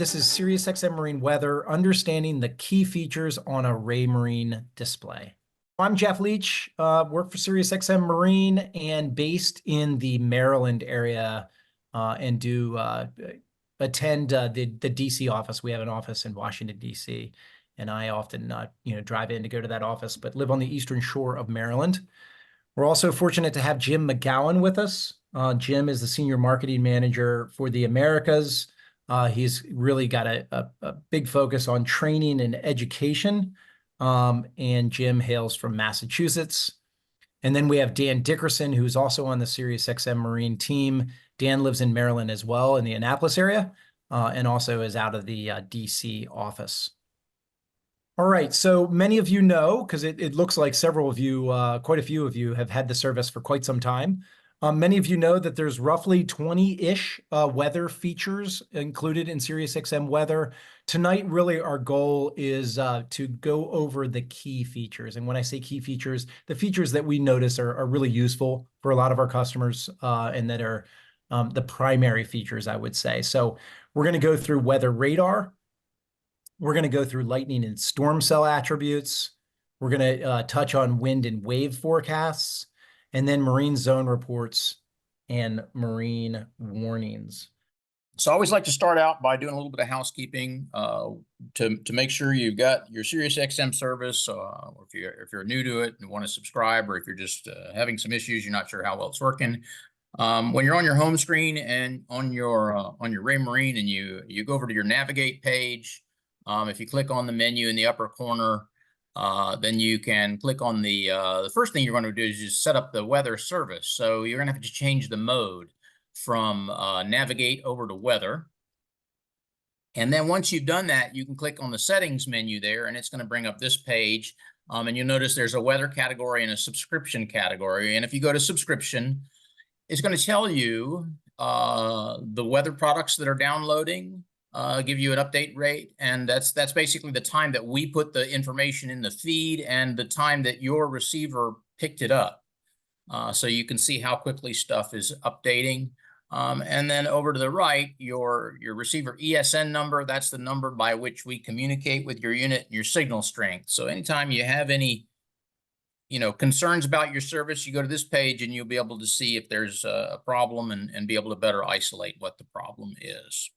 this is SiriusXM Marine Weather, understanding the key features on a Raymarine display. I'm Jeff Leach, work for SiriusXM Marine and based in the Maryland area, and do attend the DC office. We have an office in Washington, DC, and I often drive in to go to that office, but live on the eastern shore of Maryland. We're also fortunate to have Jim McGowan with us. Jim is the Senior Marketing Manager for the Americas. He's really got a big focus on training and education, and Jim hails from Massachusetts. And then we have Dan Dickerson, who's also on the SiriusXM Marine team. Dan lives in Maryland as well, in the Annapolis area, and also is out of the DC office. All right, so many of you know, because it looks like several of you, quite a few of you have had the service for quite some time. Many of you know that there's roughly 20-ish weather features included in SiriusXM Weather. Tonight, really, our goal is to go over the key features. And when I say key features, the features that we notice are really useful for a lot of our customers, and that are the primary features, I would say. So we're going to go through weather radar. We're going to go through lightning and storm cell attributes. We're going to touch on wind and wave forecasts, and then marine zone reports and marine warnings. So I always like to start out by doing a little bit of housekeeping to make sure you've got your SiriusXM service. Or if you're new to it and want to subscribe, or if you're just having some issues, you're not sure how well it's working. When you're on your home screen and on your Raymarine, and you go over to your navigate page, if you click on the menu in the upper corner, then you can click on the first thing you're going to do is just set up the weather service. So you're going to have to change the mode from navigate over to weather. And then once you've done that, you can click on the settings menu there, and it's going to bring up this page. And you'll notice there's a weather category and a subscription category. And if you go to subscription, it's going to tell you the weather products that are downloading, give you an update rate, and that's basically the time that we put the information in the feed and the time that your receiver picked it up. So you can see how quickly stuff is updating. And then over to the right, your receiver ESN number, that's the number by which we communicate with your unit and your signal strength. So anytime you have any concerns about your service, you go to this page and you'll be able to see if there's a problem and be able to better isolate what the problem is.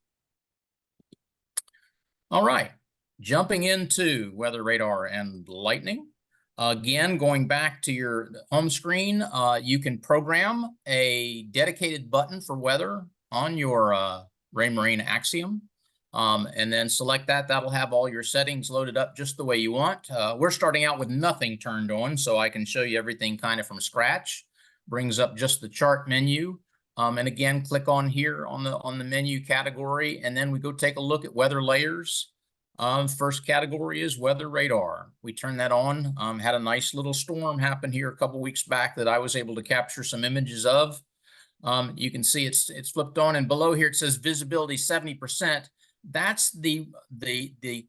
All right, jumping into weather radar and lightning. Again, going back to your home screen, you can program a dedicated button for weather on your Raymarine Axiom, and then select that. That'll have all your settings loaded up just the way you want. We're starting out with nothing turned on, so I can show you everything kind of from scratch. Brings up just the chart menu. And again, click on here on the menu category, and then we go take a look at weather layers. First category is weather radar. We turn that on. Had a nice little storm happen here a couple weeks back that I was able to capture some images of. You can see it's flipped on, and below here it says visibility 70%. That's the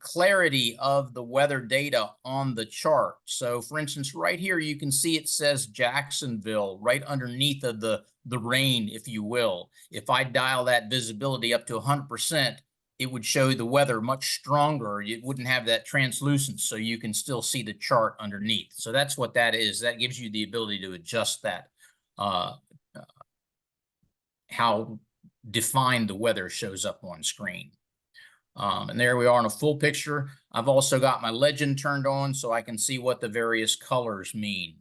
clarity of the weather data on the chart. So for instance, right here, you can see it says Jacksonville right underneath of the rain, if you will. If I dial that visibility up to 100%, it would show the weather much stronger. It wouldn't have that translucence, so you can still see the chart underneath. So that's what that is. That gives you the ability to adjust that, how defined the weather shows up on screen. And there we are in a full picture. I've also got my legend turned on so I can see what the various colors mean.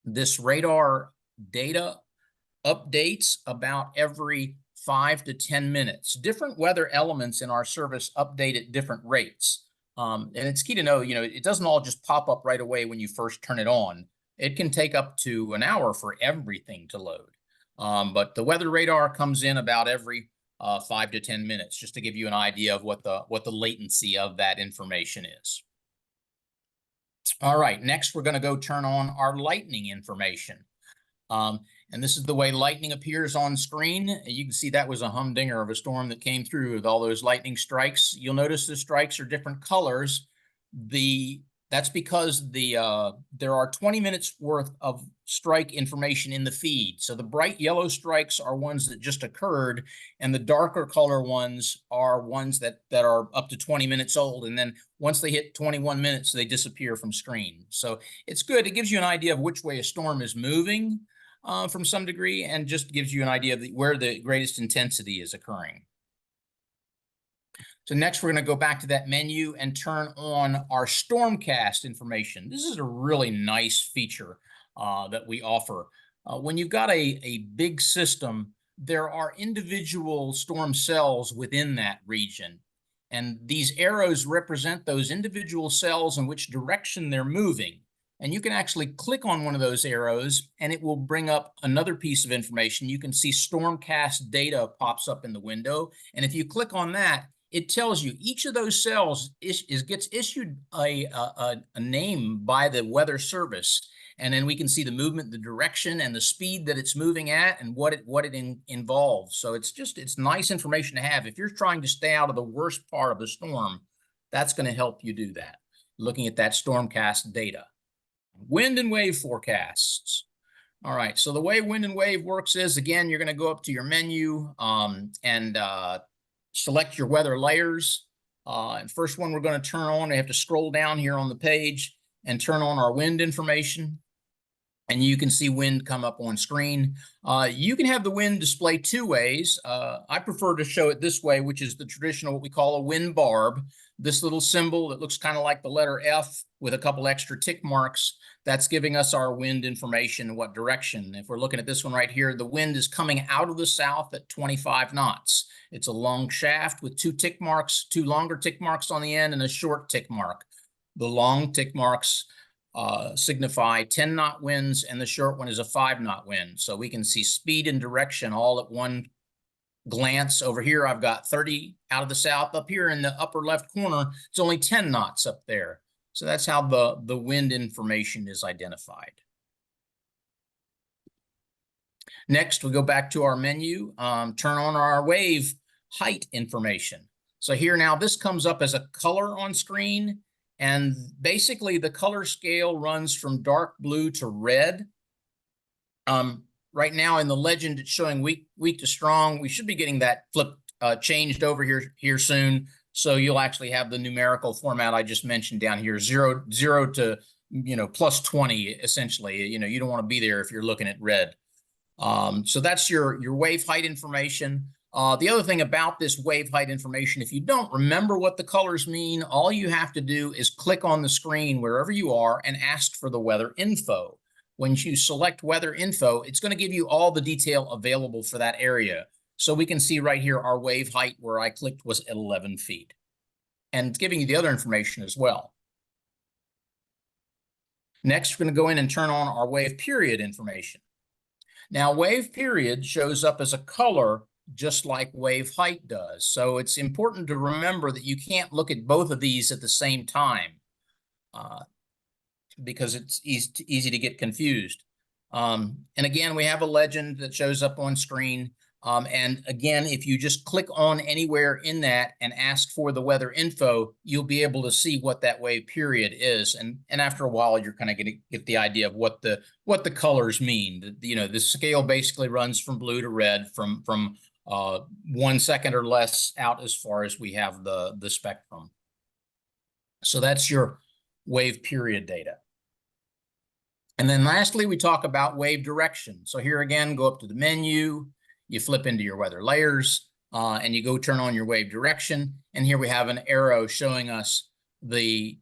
This radar data updates about every 5 to 10 minutes. Different weather elements in our service update at different rates. And it's key to know, it doesn't all just pop up right away when you first turn it on. It can take up to an hour for everything to load. But the weather radar comes in about every 5 to 10 minutes, just to give you an idea of what the latency of that information is. All right, next we're going to go turn on our lightning information. And this is the way lightning appears on screen. You can see that was a humdinger of a storm that came through with all those lightning strikes. You'll notice the strikes are different colors. The That's because there are 20 minutes worth of strike information in the feed. So the bright yellow strikes are ones that just occurred, and the darker color ones are ones that are up to 20 minutes old. And then once they hit 21 minutes, they disappear from screen. So it's good. It gives you an idea of which way a storm is moving from some degree, and just gives you an idea of where the greatest intensity is occurring. So next, we're going to go back to that menu and turn on our Stormcast information. This is a really nice feature that we offer. When you've got a big system, there are individual storm cells within that region. And these arrows represent those individual cells and which direction they're moving. And you can actually click on one of those arrows and it will bring up another piece of information. You can see Stormcast data pops up in the window. And if you click on that, it tells you each of those cells gets issued a name by the weather service. And then we can see the movement, the direction, and the speed that it's moving at, and what it involves. So it's nice information to have. If you're trying to stay out of the worst part of the storm, that's going to help you do that, looking at that Stormcast data. Wind and wave forecasts. All right, so the way wind and wave works is, again, you're going to go up to your menu and select your weather layers. And first one we're going to turn on, we have to scroll down here on the page and turn on our wind information. And you can see wind come up on screen. You can have the wind display two ways. I prefer to show it this way, which is the traditional, what we call a wind barb. This little symbol that looks kind of like the letter F with a couple extra tick marks, that's giving us our wind information, what direction. If we're looking at this one right here, the wind is coming out of the south at 25 knots. It's a long shaft with two tick marks, two longer tick marks on the end and a short tick mark. The long tick marks signify 10-knot winds, and the short one is a 5-knot wind. So we can see speed and direction all at one glance. Over here, I've got 30 out of the south. Up here in the upper left corner, it's only 10 knots up there. So that's how the wind information is identified. Next, we go back to our menu, turn on our wave height information. So here now, this comes up as a color on screen. And basically, the color scale runs from dark blue to red. Right now in the legend, it's showing weak to strong. We should be getting that flipped, changed over here soon. So you'll actually have the numerical format I just mentioned down here, zero to plus 20 essentially. You don't want to be there if you're looking at red. So that's your wave height information. The other thing about this wave height information, if you don't remember what the colors mean, all you have to do is click on the screen wherever you are and ask for the weather info. When you select weather info, it's going to give you all the detail available for that area. So we can see right here, our wave height where I clicked was at 11 feet. And it's giving you the other information as well. Next, we're going to go in and turn on our wave period information. Now, wave period shows up as a color just like wave height does. So it's important to remember that you can't look at both of these at the same time because it's easy to get confused. And again, we have a legend that shows up on screen. And again, if you just click on anywhere in that and ask for the weather info, you'll be able to see what that wave period is. And after a while, you're kind of going to get the idea of what the colors mean. The scale basically runs from blue to red from 1 second or less out as far as we have the spectrum. So that's your wave period data. And then lastly, we talk about wave direction. So here again, go up to the menu, you flip into your weather layers, and you go turn on your wave direction. And here we have an arrow showing us the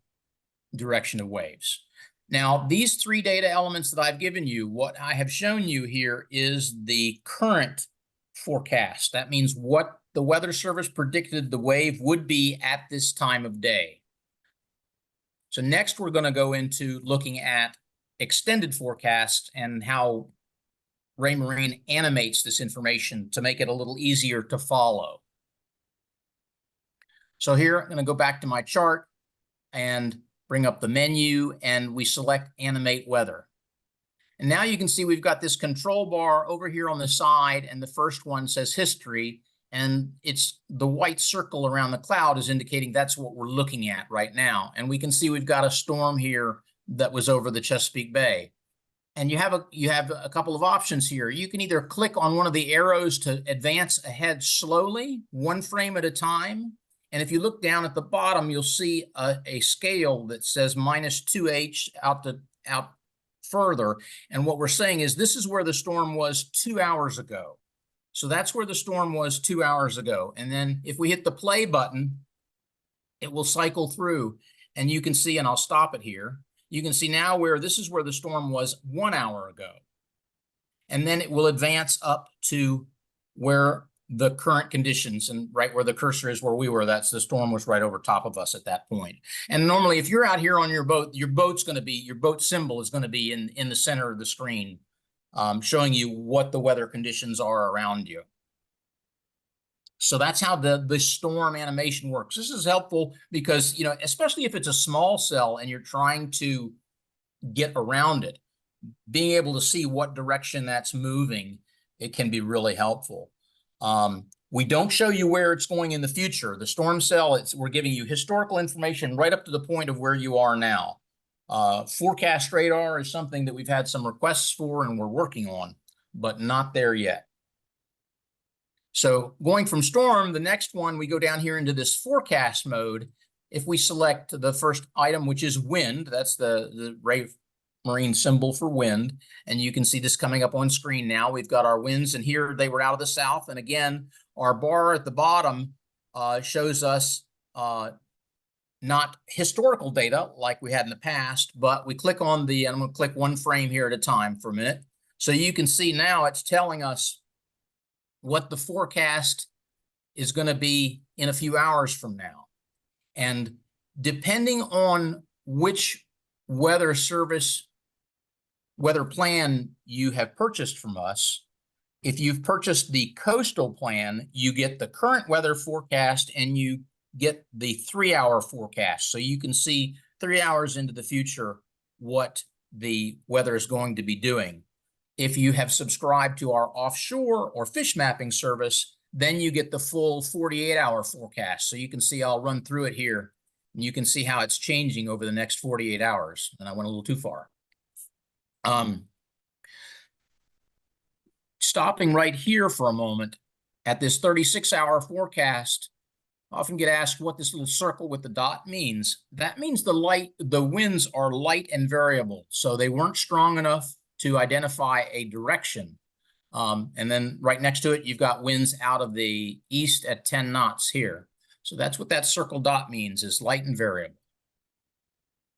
direction of waves. Now, these three data elements that I've given you, what I have shown you here is the current forecast. That means what the weather service predicted the wave would be at this time of day. So next, we're going to go into looking at extended forecast and how Raymarine animates this information to make it a little easier to follow. So here, I'm going to go back to my chart and bring up the menu, and we select Animate Weather. And now you can see we've got this control bar over here on the side, and the first one says History, And it's the white circle around the cloud is indicating that's what we're looking at right now. And we can see we've got a storm here that was over the Chesapeake Bay. And you have a couple of options here. You can either click on one of the arrows to advance ahead slowly, one frame at a time. And if you look down at the bottom, you'll see a scale that says -2H out further. And what we're saying is this is where the storm was 2 hours ago. So that's where the storm was 2 hours ago. And then if we hit the play button, it will cycle through, and you can see, and I'll stop it here. You can see now where this is where the storm was 1 hour ago. And then it will advance up to where the current conditions, and right where the cursor is where we were, that's the storm was right over top of us at that point. And normally if you're out here on your boat's going to be, your boat symbol is going to be in the center of the screen, showing you what the weather conditions are around you. So that's how the storm animation works. This is helpful because, you know, especially if it's a small cell and you're trying to get around it, being able to see what direction that's moving, it can be really helpful. We don't show you where it's going in the future. The storm cell, we're giving you historical information right up to the point of where you are now. Forecast radar is something that we've had some requests for and we're working on, but not there yet. So going from storm, the next one, we go down here into this forecast mode. If we select the first item, which is wind, that's the Raymarine symbol for wind. And you can see this coming up on screen now. We've got our winds, and here they were out of the south. And again, our bar at the bottom shows us not historical data like we had in the past, but we click on and I'm going to click one frame here at a time for a minute. So you can see now it's telling us what the forecast is going to be in a few hours from now. And depending on which weather plan you have purchased from us, if you've purchased the coastal plan, you get the current weather forecast and you get the 3-hour forecast. So you can see 3 hours into the future what the weather is going to be doing. If you have subscribed to our offshore or fish mapping service, then you get the full 48-hour forecast. So you can see, I'll run through it here, and you can see how it's changing over the next 48 hours. And I went a little too far. Stopping right here for a moment at this 36-hour forecast, I often get asked what this little circle with the dot means. That means the winds are light and variable. So they weren't strong enough to identify a direction. And then right next to it, you've got winds out of the east at 10 knots here. So that's what that circle dot means, is light and variable.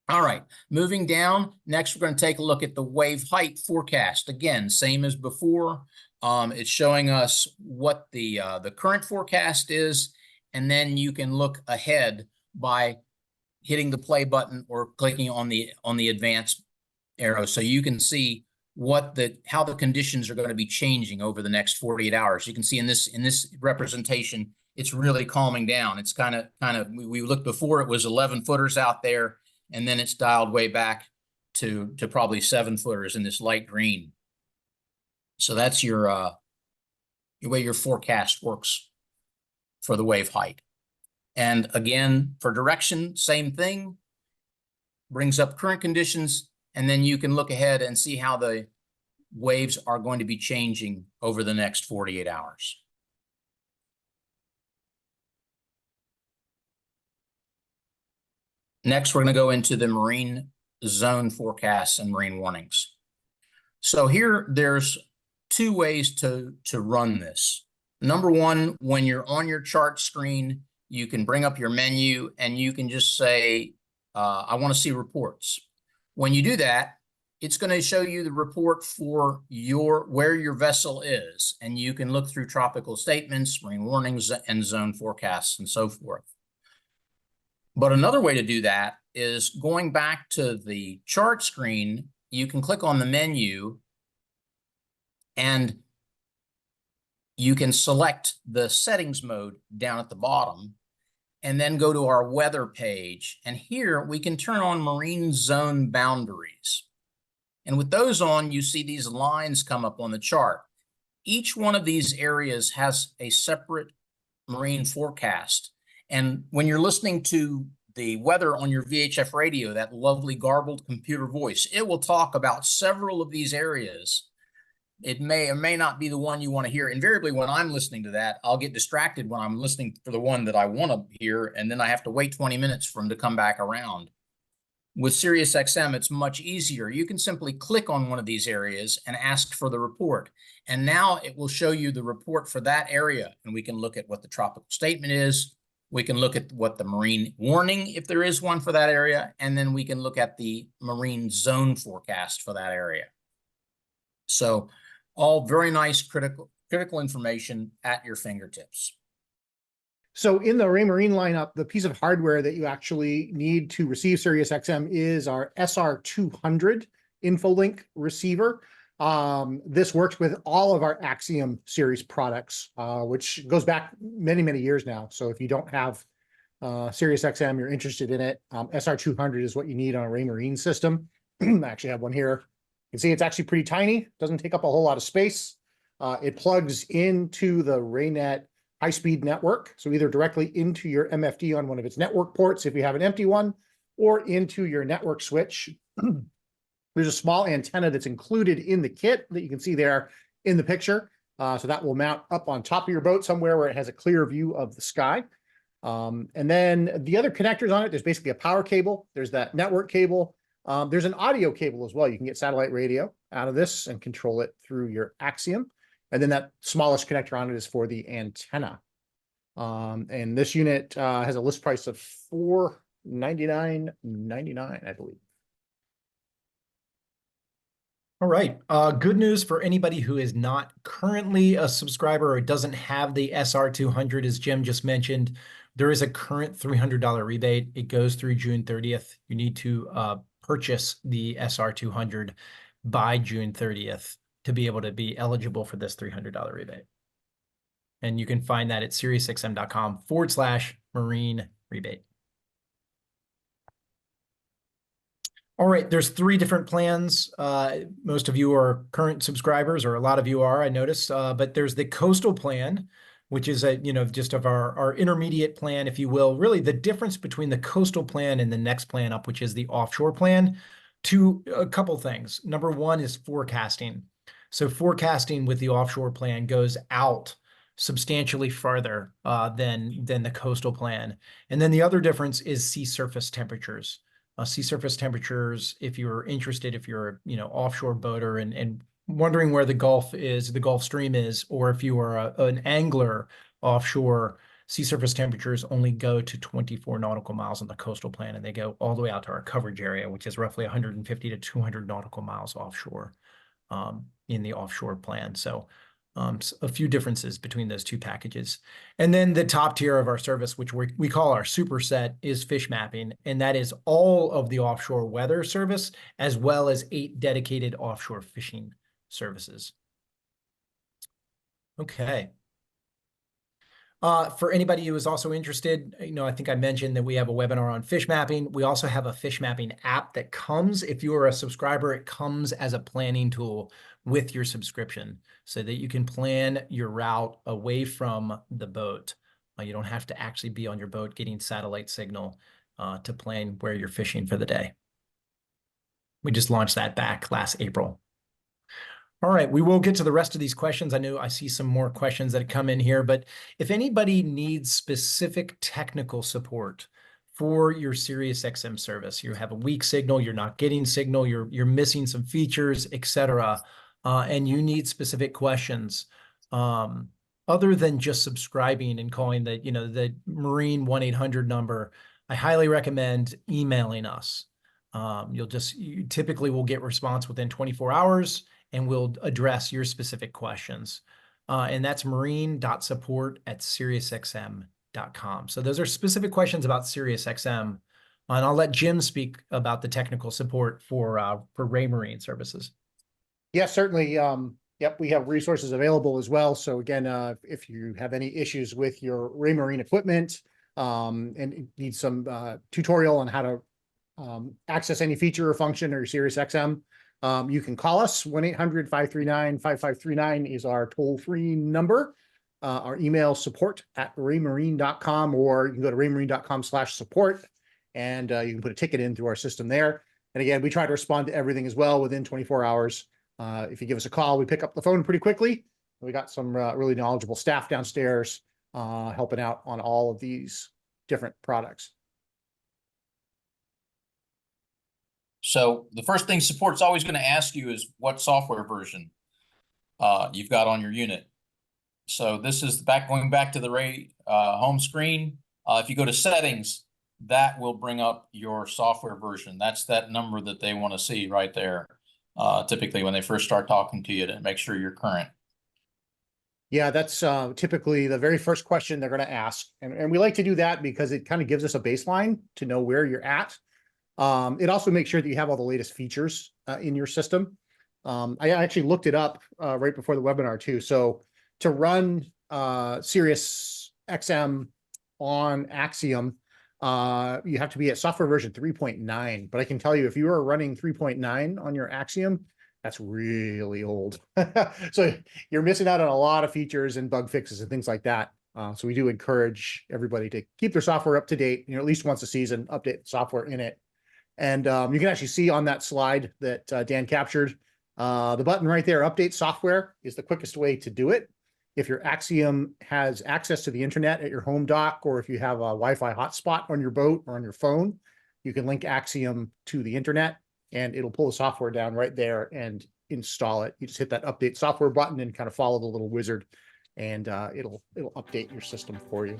All right, moving down, next we're going to take a look at the wave height forecast. Again, same as before. It's showing us what the current forecast is, and then you can look ahead by hitting the play button or clicking on the advanced arrow, so you can see how the conditions are going to be changing over the next 48 hours. You can see in this representation, it's really calming down. It's kind of we looked before, it was 11 footers out there, and then it's dialed way back to probably 7 footers in this light green. So that's your way your forecast works for the wave height. And again, for direction, same thing. Brings up current conditions, and then you can look ahead and see how the waves are going to be changing over the next 48 hours. Next, we're going to go into the marine zone forecasts and marine warnings. So here, there's 2 ways to run this. Number one, when you're on your chart screen, you can bring up your menu and you can just say, I want to see reports. When you do that, it's going to show you the report for where your vessel is, and you can look through tropical statements, marine warnings, and zone forecasts, and so forth. But another way to do that is going back to the chart screen. You can click on the menu, and you can select the settings mode down at the bottom, and then go to our weather page. And here we can turn on marine zone boundaries. And with those on, you see these lines come up on the chart. Each one of these areas has a separate marine forecast. And when you're listening to the weather on your VHF radio, that lovely garbled computer voice, it will talk about several of these areas. It may or may not be the one you want to hear. Invariably, when I'm listening to that, I'll get distracted when I'm listening for the one that I want to hear, and then I have to wait 20 minutes for them to come back around. With SiriusXM, it's much easier. You can simply click on one of these areas and ask for the report. And now it will show you the report for that area. And we can look at what the tropical statement is. We can look at what the marine warning, if there is one for that area. And then we can look at the marine zone forecast for that area. So all very nice critical information at your fingertips. So in the Raymarine lineup, the piece of hardware that you actually need to receive SiriusXM is our SR200 InfoLink receiver. This works with all of our Axiom series products, which goes back many, many years now. So if you don't have SiriusXM, you're interested in it, SR200 is what you need on a Raymarine system. I actually have one here. You can see it's actually pretty tiny, doesn't take up a whole lot of space. It plugs into the Raynet high-speed network, so either directly into your MFD on one of its network ports if you have an empty one, or into your network switch. There's a small antenna that's included in the kit that you can see there in the picture. So that will mount up on top of your boat somewhere where it has a clear view of the sky. And then the other connectors on it, there's basically a power cable. There's that network cable. There's an audio cable as well. You can get satellite radio out of this and control it through your Axiom. And then that smallest connector on it is for the antenna. And this unit has a list price of $499.99, I believe. All right. Good news for anybody who is not currently a subscriber or doesn't have the SR200, as Jim just mentioned. There is a current $300 rebate. It goes through June 30th. You need to purchase the SR200 by June 30th to be able to be eligible for this $300 rebate. And you can find that at SiriusXM.com/marine rebate. All right, there's 3 different plans. Most of you are current subscribers, or a lot of you are, I noticed. But there's the coastal plan, which is just of our intermediate plan, if you will. Really, the difference between the coastal plan and the next plan up, which is the offshore plan, a couple things. Number one is forecasting. So forecasting with the offshore plan goes out substantially farther than the coastal plan. And then the other difference is sea surface temperatures. Sea surface temperatures, if you're interested, if you're offshore boater and wondering where the Gulf Stream is, or if you are an angler offshore, sea surface temperatures only go to 24 nautical miles on the coastal plan, and they go all the way out to our coverage area, which is roughly 150 to 200 nautical miles offshore in the offshore plan. So a few differences between those 2 packages. And then the top tier of our service, which we call our superset, is fish mapping. And that is all of the offshore weather service, as well as 8 dedicated offshore fishing services. Okay. For anybody who is also interested, I think I mentioned that we have a webinar on fish mapping. We also have a fish mapping app that comes, if you are a subscriber, it comes as a planning tool with your subscription so that you can plan your route away from the boat. You don't have to actually be on your boat getting satellite signal to plan where you're fishing for the day. We just launched that back last April. All right, we will get to the rest of these questions. I know I see some more questions that come in here, but if anybody needs specific technical support for your SiriusXM service, you have a weak signal, you're not getting signal, you're missing some features, etc., and you need specific questions, other than just subscribing and calling the Marine 1-800 number, I highly recommend emailing us. You typically will get response within 24 hours. And we'll address your specific questions. And that's marine.support@SiriusXM.com. So those are specific questions about SiriusXM. And I'll let Jim speak about the technical support for Raymarine services. Yes, certainly. Yep, we have resources available as well. So again, if you have any issues with your Raymarine equipment and need some tutorial on how to access any feature or function or SiriusXM, you can call us. 1-800-539-5539 is our toll-free number. Our email support@raymarine.com, or you can go to raymarine.com/support, and you can put a ticket in through our system there. And again, we try to respond to everything as well within 24 hours. If you give us a call, we pick up the phone pretty quickly. We got some really knowledgeable staff downstairs helping out on all of these different products. So the first thing support's always going to ask you is what software version you've got on your unit. So this is going back to the Ray home screen. If you go to settings, that will bring up your software version. That's that number that they want to see right there. Typically when they first start talking to you, to make sure you're current. Yeah, that's typically the very first question they're going to ask. And we like to do that because it kind of gives us a baseline to know where you're at. It also makes sure that you have all the latest features in your system. I actually looked it up right before the webinar too. So to run SiriusXM on Axiom, you have to be at software version 3.9. But I can tell you, if you are running 3.9 on your Axiom, that's really old. So you're missing out on a lot of features and bug fixes and things like that. So we do encourage everybody to keep their software up to date, at least once a season, update the software in it. And you can actually see on that slide that Dan captured, the button right there, update software, is the quickest way to do it. If your Axiom has access to the internet at your home dock, or if you have a Wi-Fi hotspot on your boat or on your phone, you can link Axiom to the internet and it'll pull the software down right there and install it. You just hit that update software button and kind of follow the little wizard, and it'll update your system for you.